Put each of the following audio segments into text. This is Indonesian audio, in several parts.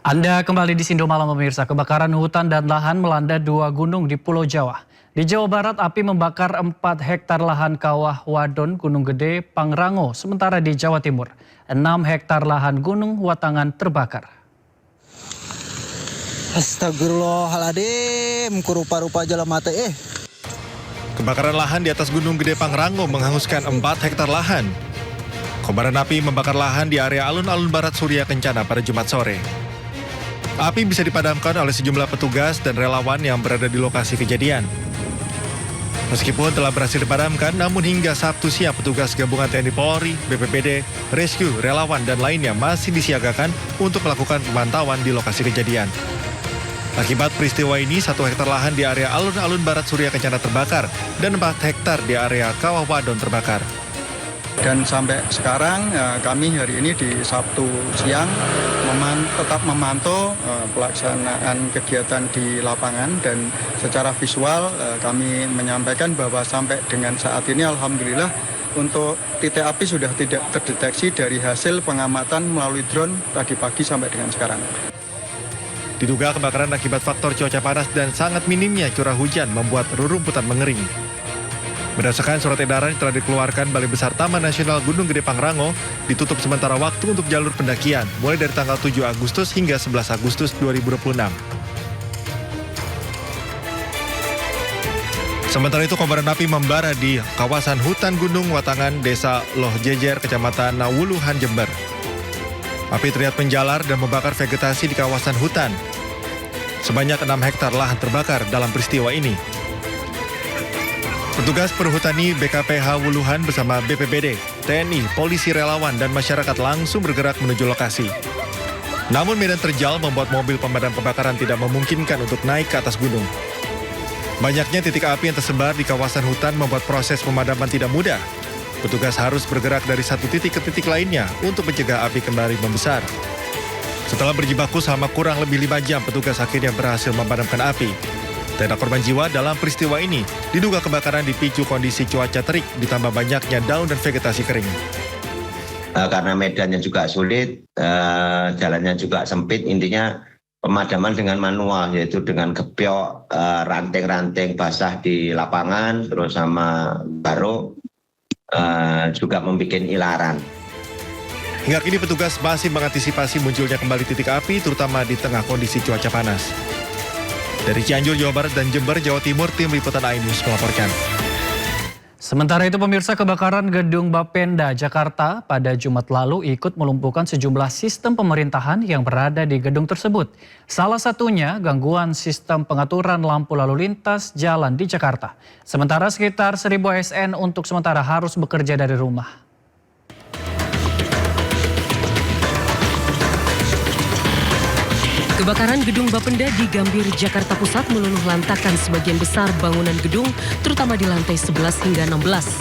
Anda kembali di Sindo Malam pemirsa. Kebakaran hutan dan lahan melanda 2 gunung di Pulau Jawa. Di Jawa Barat, api membakar 4 hektar lahan kawah Wadon Gunung Gede, Pangrango. Sementara di Jawa Timur, 6 hektar lahan Gunung Watangan terbakar. Astagfirullahaladzim, kurupa-rupa jalan mata Kebakaran lahan di atas Gunung Gede Pangrango menghanguskan 4 hektar lahan. Kobaran api membakar lahan di area alun-alun barat Surya Kencana pada Jumat sore. Api bisa dipadamkan oleh sejumlah petugas dan relawan yang berada di lokasi kejadian. Meskipun telah berhasil dipadamkan, namun hingga Sabtu siang petugas gabungan TNI Polri, BPBD, Rescue, relawan dan lainnya masih disiagakan untuk melakukan pemantauan di lokasi kejadian. Akibat peristiwa ini, 1 hektar lahan di area alun-alun barat Surya Kencana terbakar dan 4 hektar di area Kawah Wadon terbakar. Dan sampai sekarang kami hari ini di Sabtu siang tetap memantau pelaksanaan kegiatan di lapangan, dan secara visual kami menyampaikan bahwa sampai dengan saat ini alhamdulillah untuk titik api sudah tidak terdeteksi dari hasil pengamatan melalui drone tadi pagi sampai dengan sekarang. Diduga kebakaran akibat faktor cuaca panas dan sangat minimnya curah hujan membuat rerumputan mengering. Berdasarkan surat edaran yang telah dikeluarkan Balai Besar Taman Nasional Gunung Gede Pangrango, ditutup sementara waktu untuk jalur pendakian, mulai dari tanggal 7 Agustus hingga 11 Agustus 2026. Sementara itu, kobaran api membara di kawasan hutan Gunung Watangan, Desa Loh Jejer, Kecamatan Nawuluhan, Jember. Api terlihat menjalar dan membakar vegetasi di kawasan hutan. Sebanyak 6 hektar lahan terbakar dalam peristiwa ini. Petugas perhutani BKPH Wuluhan bersama BPBD, TNI, polisi, relawan, dan masyarakat langsung bergerak menuju lokasi. Namun medan terjal membuat mobil pemadam kebakaran tidak memungkinkan untuk naik ke atas gunung. Banyaknya titik api yang tersebar di kawasan hutan membuat proses pemadaman tidak mudah. Petugas harus bergerak dari satu titik ke titik lainnya untuk mencegah api kembali membesar. Setelah berjibaku selama kurang lebih 5 jam, petugas akhirnya berhasil memadamkan api. Tak ada korban jiwa dalam peristiwa ini. Diduga kebakaran dipicu kondisi cuaca terik ditambah banyaknya daun dan vegetasi kering. Karena medannya juga sulit, jalannya juga sempit, intinya pemadaman dengan manual, yaitu dengan gebyok, ranting-ranting basah di lapangan, terus sama baro, juga membuat ilaran. Hingga kini petugas masih mengantisipasi munculnya kembali titik api, terutama di tengah kondisi cuaca panas. Dari Cianjur, Jawa Barat dan Jember, Jawa Timur, tim liputan iNews melaporkan. Sementara itu pemirsa, kebakaran gedung Bapenda Jakarta pada Jumat lalu ikut melumpuhkan sejumlah sistem pemerintahan yang berada di gedung tersebut. Salah satunya gangguan sistem pengaturan lampu lalu lintas jalan di Jakarta. Sementara sekitar 1.000 ASN untuk sementara harus bekerja dari rumah. Kebakaran gedung Bapenda di Gambir, Jakarta Pusat meluluh lantakan sebagian besar bangunan gedung, terutama di lantai 11 hingga 16.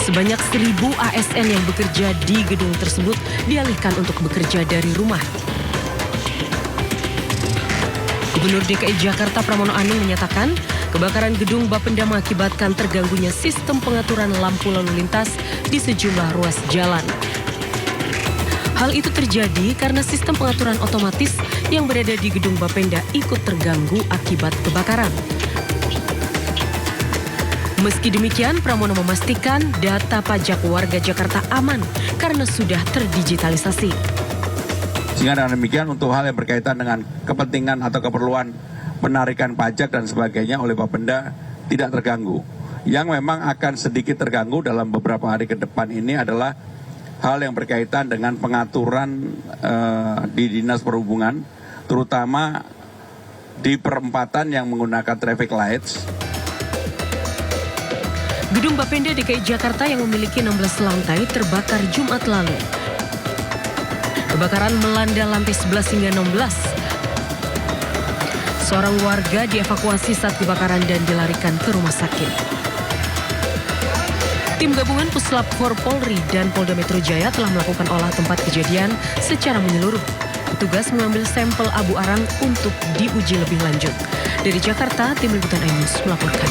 Sebanyak 1.000 ASN yang bekerja di gedung tersebut dialihkan untuk bekerja dari rumah. Gubernur DKI Jakarta Pramono Anung menyatakan, kebakaran gedung Bapenda mengakibatkan terganggunya sistem pengaturan lampu lalu lintas di sejumlah ruas jalan. Hal itu terjadi karena sistem pengaturan otomatis yang berada di gedung Bapenda ikut terganggu akibat kebakaran. Meski demikian, Pramono memastikan data pajak warga Jakarta aman karena sudah terdigitalisasi. Sehingga dengan demikian untuk hal yang berkaitan dengan kepentingan atau keperluan penarikan pajak dan sebagainya oleh Bapenda tidak terganggu. Yang memang akan sedikit terganggu dalam beberapa hari ke depan ini adalah hal yang berkaitan dengan pengaturan di Dinas Perhubungan, terutama di perempatan yang menggunakan traffic lights. Gedung Bapenda DKI Jakarta yang memiliki 16 lantai terbakar Jumat lalu. Kebakaran melanda lantai 11 hingga 16. Seorang warga dievakuasi saat kebakaran dan dilarikan ke rumah sakit. Tim gabungan Puslap 4 Polri dan Polda Metro Jaya telah melakukan olah tempat kejadian secara menyeluruh. Petugas mengambil sampel abu arang untuk diuji lebih lanjut. Dari Jakarta, tim liputan iNews melaporkan.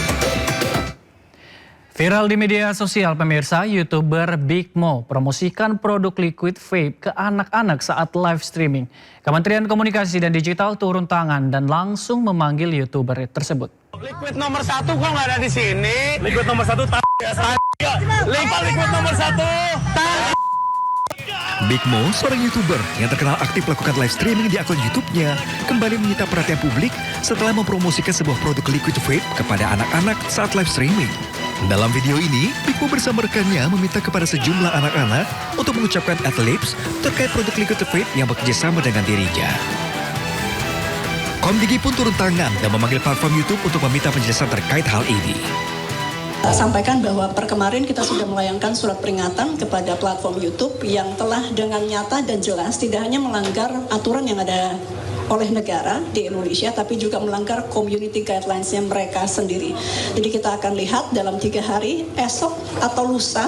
Viral di media sosial pemirsa, YouTuber Big Mo promosikan produk liquid vape ke anak-anak saat live streaming. Kementerian Komunikasi dan Digital turun tangan dan langsung memanggil YouTuber tersebut. Liquid nomor 1 kok nggak ada di sini? Liquid nomor 1 liquid nomor 1 Big Mo, seorang YouTuber yang terkenal aktif melakukan live streaming di akun YouTube-nya, kembali menyita perhatian publik setelah mempromosikan sebuah produk liquid vape kepada anak-anak saat live streaming. Dalam video ini, Big Mo bersama rekannya meminta kepada sejumlah anak-anak untuk mengucapkan adlibs terkait produk liquid vape yang bekerjasama dengan dirinya. Komdigi pun turun tangan dan memanggil platform YouTube untuk meminta penjelasan terkait hal ini. Sampaikan bahwa per kemarin kita sudah melayangkan surat peringatan kepada platform YouTube yang telah dengan nyata dan jelas tidak hanya melanggar aturan yang ada oleh negara di Indonesia, tapi juga melanggar community guidelines-nya mereka sendiri. Jadi kita akan lihat dalam 3 hari, esok atau lusa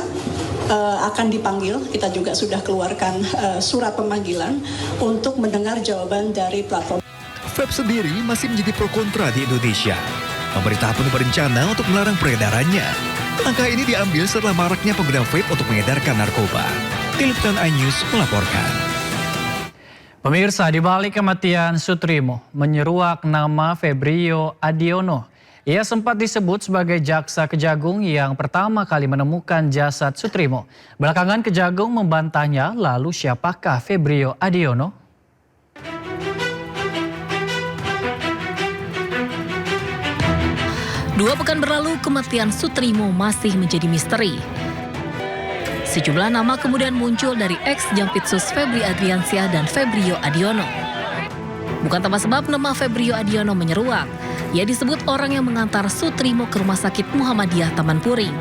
akan dipanggil. Kita juga sudah keluarkan surat pemanggilan untuk mendengar jawaban dari platform. Vape sendiri masih menjadi pro kontra di Indonesia. Pemerintah pun berencana untuk melarang peredarannya. Langkah ini diambil setelah maraknya pengguna vape untuk mengedarkan narkoba. Tim Liputan iNews melaporkan. Pemirsa, di balik kematian Sutrimo menyeruak nama Febrio Adiono. Ia sempat disebut sebagai jaksa Kejagung yang pertama kali menemukan jasad Sutrimo. Belakangan Kejagung membantahnya, lalu siapakah Febrio Adiono? Dua pekan berlalu, kematian Sutrimo masih menjadi misteri. Sejumlah nama kemudian muncul dari ex-Jampitsus Febri Adriansyah dan Febrio Adiono. Bukan tanpa sebab nama Febrio Adiono menyeruak. Ia disebut orang yang mengantar Sutrimo ke Rumah Sakit Muhammadiyah Taman Puring.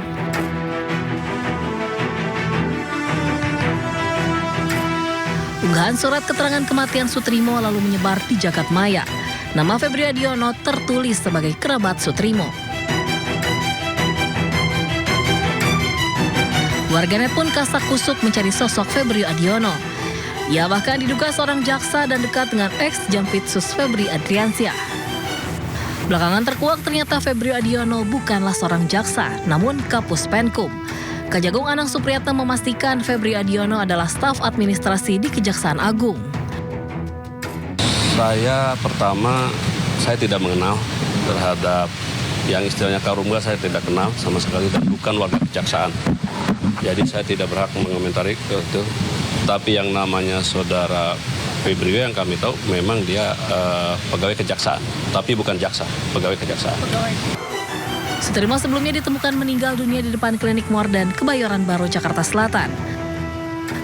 Unggahan surat keterangan kematian Sutrimo lalu menyebar di jagat maya. Nama Febrio Adiono tertulis sebagai kerabat Sutrimo. Warganet pun kasak kusuk mencari sosok Febrio Adiono. Ia bahkan diduga seorang jaksa dan dekat dengan ex-Jampitsus Febri Adriansyah. Belakangan terkuak ternyata Febrio Adiono bukanlah seorang jaksa, namun Kapus Penkum. Kejagung Anang Supriyatna memastikan Febrio Adiono adalah staf administrasi di Kejaksaan Agung. Saya tidak mengenal terhadap yang istilahnya Karungga, saya tidak kenal sama sekali dan bukan warga kejaksaan. Jadi saya tidak berhak mengomentari itu. Tapi yang namanya saudara Febrio yang kami tahu memang dia pegawai kejaksaan, tapi bukan jaksa, pegawai kejaksaan. Sutrimo sebelumnya ditemukan meninggal dunia di depan klinik Mordan, Kebayoran Baru, Jakarta Selatan.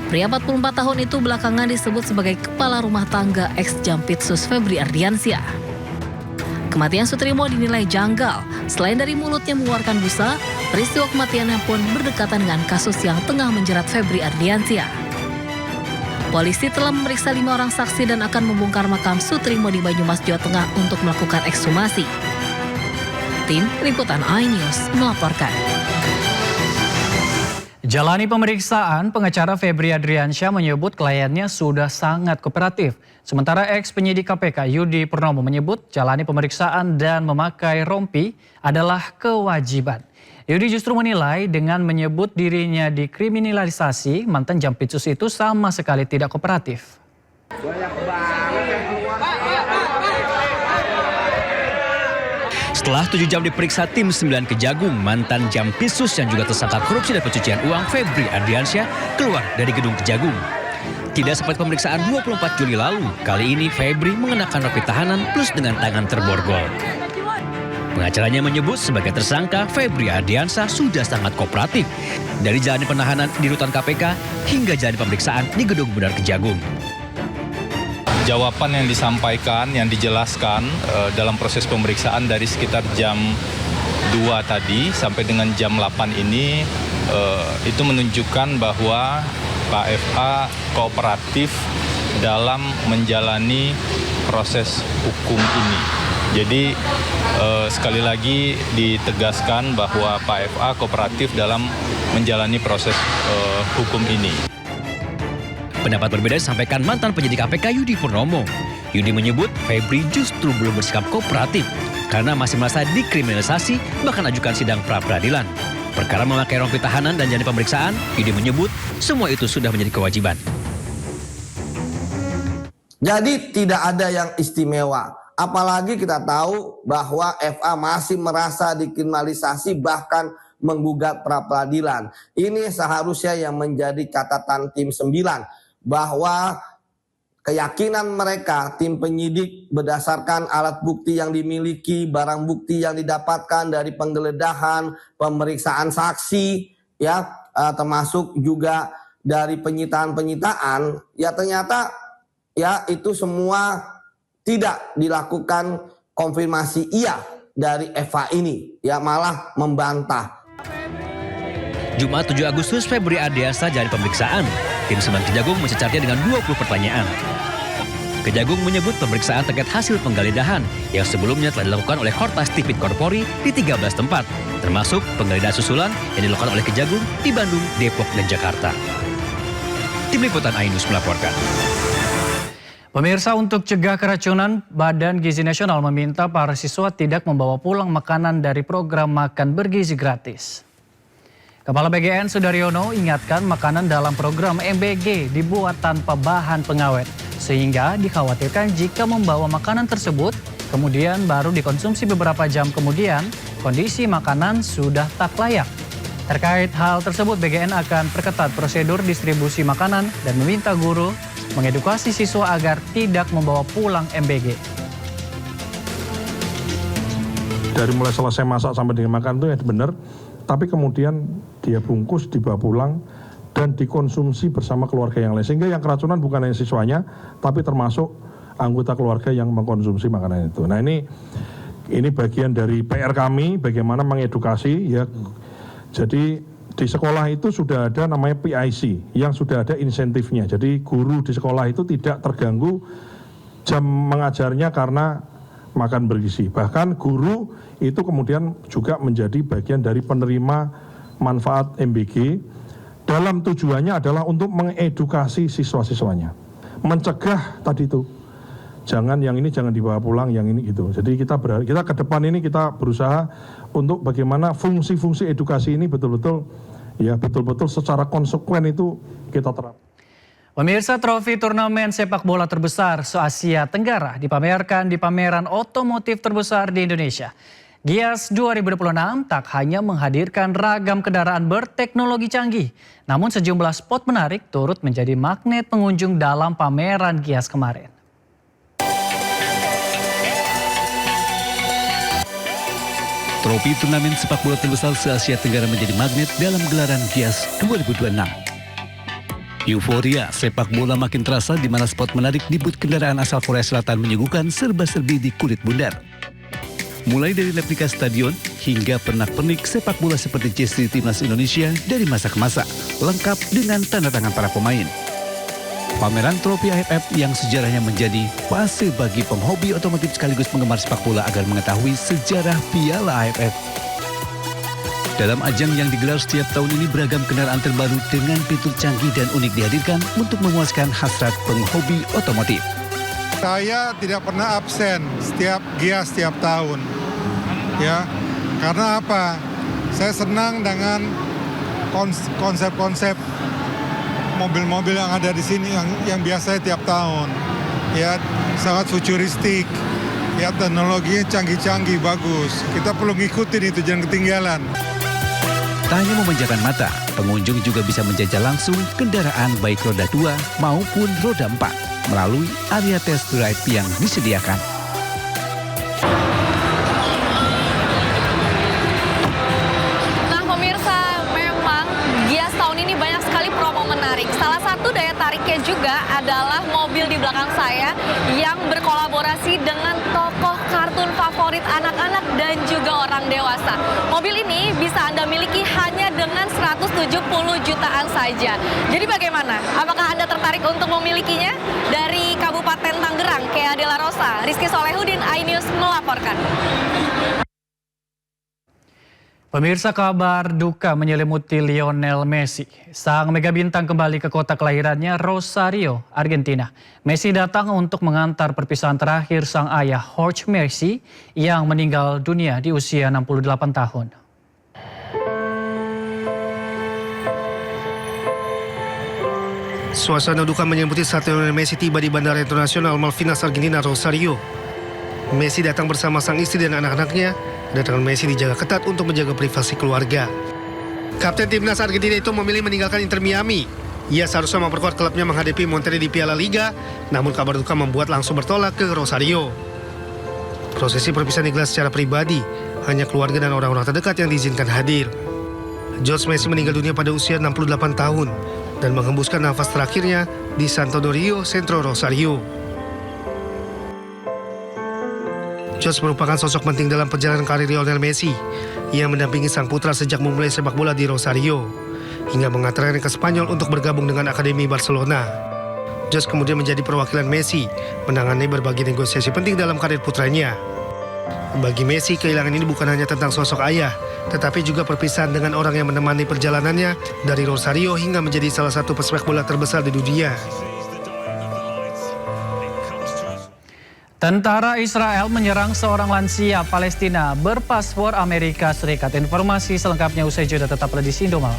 Pria 44 tahun itu belakangan disebut sebagai kepala rumah tangga ex-Jampitsus Febri Ardiansyah. Kematian Sutrimo dinilai janggal. Selain dari mulutnya mengeluarkan busa, peristiwa kematiannya pun berdekatan dengan kasus yang tengah menjerat Febri Ardiansyah. Polisi telah memeriksa 5 orang saksi dan akan membongkar makam Sutrimo di Banyumas, Jawa Tengah untuk melakukan ekshumasi. Tim Liputan iNews melaporkan. Jalani pemeriksaan, pengacara Febri Adriansyah menyebut kliennya sudah sangat kooperatif. Sementara ex-penyidik KPK Yudi Purnomo menyebut jalani pemeriksaan dan memakai rompi adalah kewajiban. Yudi justru menilai dengan menyebut dirinya dikriminalisasi, mantan Jampitsus itu sama sekali tidak kooperatif. Setelah 7 jam diperiksa tim 9 Kejagung, mantan Jampitsus yang juga tersangka korupsi dan pencucian uang Febri Ardiansyah keluar dari gedung Kejagung. Tidak seperti pemeriksaan 24 Juli lalu, kali ini Febri mengenakan rompi tahanan plus dengan tangan terborgol. Pengacaranya menyebut sebagai tersangka, Febri Ardiansyah sudah sangat kooperatif dari jalani penahanan di rutan KPK hingga jalani pemeriksaan di gedung Benar Kejagung. Jawaban yang disampaikan, yang dijelaskan dalam proses pemeriksaan dari sekitar jam 2 tadi sampai dengan jam 8 ini itu menunjukkan bahwa Pak FA kooperatif dalam menjalani proses hukum ini. Jadi sekali lagi ditegaskan bahwa Pak FA kooperatif dalam menjalani proses hukum ini. Pendapat berbeda disampaikan mantan penyidik KPK Yudi Purnomo. Yudi menyebut Febri justru belum bersikap kooperatif karena masih merasa dikriminalisasi, bahkan ajukan sidang pra-peradilan. Perkara memakai rompi tahanan dan jalani pemeriksaan, Yudi menyebut semua itu sudah menjadi kewajiban. Jadi tidak ada yang istimewa. Apalagi kita tahu bahwa FA masih merasa dikriminalisasi bahkan menggugat pra peradilan. Ini seharusnya yang menjadi catatan tim 9 bahwa keyakinan mereka tim penyidik berdasarkan alat bukti yang dimiliki, barang bukti yang didapatkan dari penggeledahan, pemeriksaan saksi, ya termasuk juga dari penyitaan, ya ternyata ya itu semua tidak dilakukan konfirmasi iya dari Eva ini, ya malah membantah. Jumat 7 Agustus, Febri Ardiansa jalani pemeriksaan. Tim 9 Kejagung mencecarnya dengan 20 pertanyaan. Kejagung menyebut pemeriksaan terkait hasil penggeledahan yang sebelumnya telah dilakukan oleh Hortas Tipit Korpori di 13 tempat, termasuk penggeledahan susulan yang dilakukan oleh Kejagung di Bandung, Depok, dan Jakarta. Tim Liputan Ainus melaporkan. Pemirsa, untuk cegah keracunan, Badan Gizi Nasional meminta para siswa tidak membawa pulang makanan dari program makan bergizi gratis. Kepala BGN Sudaryono ingatkan makanan dalam program MBG dibuat tanpa bahan pengawet, sehingga dikhawatirkan jika membawa makanan tersebut, kemudian baru dikonsumsi beberapa jam kemudian, kondisi makanan sudah tak layak. Terkait hal tersebut, BGN akan perketat prosedur distribusi makanan dan meminta guru mengedukasi siswa agar tidak membawa pulang MBG. Dari mulai selesai masak sampai dengan makan itu ya benar, tapi kemudian dia bungkus, dibawa pulang, dan dikonsumsi bersama keluarga yang lain. Sehingga yang keracunan bukan hanya siswanya, tapi termasuk anggota keluarga yang mengkonsumsi makanan itu. Nah ini bagian dari PR kami, bagaimana mengedukasi ya. Jadi di sekolah itu sudah ada namanya PIC yang sudah ada insentifnya. Jadi guru di sekolah itu tidak terganggu jam mengajarnya karena makan bergizi. Bahkan guru itu kemudian juga menjadi bagian dari penerima manfaat MBG. Dalam tujuannya adalah untuk mengedukasi siswa-siswanya. Mencegah tadi itu. Jangan yang ini jangan dibawa pulang, yang ini gitu. Jadi kita ke depan ini kita berusaha untuk bagaimana fungsi-fungsi edukasi ini betul-betul secara konsekuen itu kita terapkan. Pemirsa, trofi turnamen sepak bola terbesar se-Asia Tenggara dipamerkan di pameran otomotif terbesar di Indonesia. Gias 2026 tak hanya menghadirkan ragam kendaraan berteknologi canggih, namun sejumlah spot menarik turut menjadi magnet pengunjung dalam pameran Gias kemarin. Trofi turnamen sepak bola terbesar se-Asia Tenggara menjadi magnet dalam gelaran Gias 2026. Euforia sepak bola makin terasa di mana spot menarik di booth kendaraan asal Korea Selatan menyuguhkan serba-serbi di kulit bundar. Mulai dari replika stadion hingga pernak-pernik sepak bola seperti jersey timnas Indonesia dari masa ke masa, lengkap dengan tanda tangan para pemain. Pameran trofi AFF yang sejarahnya menjadi fase bagi penghobi otomotif sekaligus penggemar sepak bola agar mengetahui sejarah Piala AFF. Dalam ajang yang digelar setiap tahun ini beragam kendaraan terbaru dengan fitur canggih dan unik dihadirkan untuk memuaskan hasrat penghobi otomotif. Saya tidak pernah absen setiap Gias setiap tahun. Ya, karena apa? Saya senang dengan konsep-konsep mobil-mobil yang ada di sini yang biasanya tiap tahun. Ya, sangat futuristik. Ya, teknologinya canggih-canggih, bagus. Kita perlu ngikutin itu, jangan ketinggalan. Tak hanya memanjakan mata, pengunjung juga bisa menjajal langsung kendaraan baik roda 2 maupun roda 4 melalui area test drive yang disediakan. Nah pemirsa, memang Gias tahun ini banyak sekali promo menarik. Salah satu daya tariknya juga adalah mobil di belakang saya yang berkolaborasi dengan tokoh kartun favorit anak-anak dan juga orang dewasa. Mobil ini bisa Anda miliki hanya dengan 170 jutaan saja. Jadi bagaimana? Apakah Anda tertarik untuk memilikinya? Dari Kabupaten Tangerang, Kea Dela Rosa, Rizky Solehudin, iNews melaporkan. Pemirsa, kabar duka menyelimuti Lionel Messi. Sang mega bintang kembali ke kota kelahirannya, Rosario, Argentina. Messi datang untuk mengantar perpisahan terakhir sang ayah, Jorge Messi, yang meninggal dunia di usia 68 tahun. Suasana duka menyelimuti saat Lionel Messi tiba di Bandara Internasional Malvinas Argentina Rosario. Messi datang bersama sang istri dan anak-anaknya. Kedatangan Messi dijaga ketat untuk menjaga privasi keluarga. Kapten timnas Argentina itu memilih meninggalkan Inter Miami. Ia seharusnya memperkuat klubnya menghadapi Monterrey di Piala Liga, namun kabar duka membuat langsung bertolak ke Rosario. Prosesi perpisahan digelar secara pribadi, hanya keluarga dan orang-orang terdekat yang diizinkan hadir. George Messi meninggal dunia pada usia 68 tahun dan menghembuskan nafas terakhirnya di Santo Dorio, Centro Rosario. George merupakan sosok penting dalam perjalanan karir Lionel Messi. Ia mendampingi sang putra sejak memulai sepak bola di Rosario, hingga mengantarnya ke Spanyol untuk bergabung dengan Akademi Barcelona. George kemudian menjadi perwakilan Messi, menangani berbagai negosiasi penting dalam karir putranya. Bagi Messi, kehilangan ini bukan hanya tentang sosok ayah, tetapi juga perpisahan dengan orang yang menemani perjalanannya dari Rosario hingga menjadi salah satu pesepak bola terbesar di dunia. Tentara Israel menyerang seorang lansia Palestina berpaspor Amerika Serikat. Informasi selengkapnya usai jeda, tetaplah di Sindomal.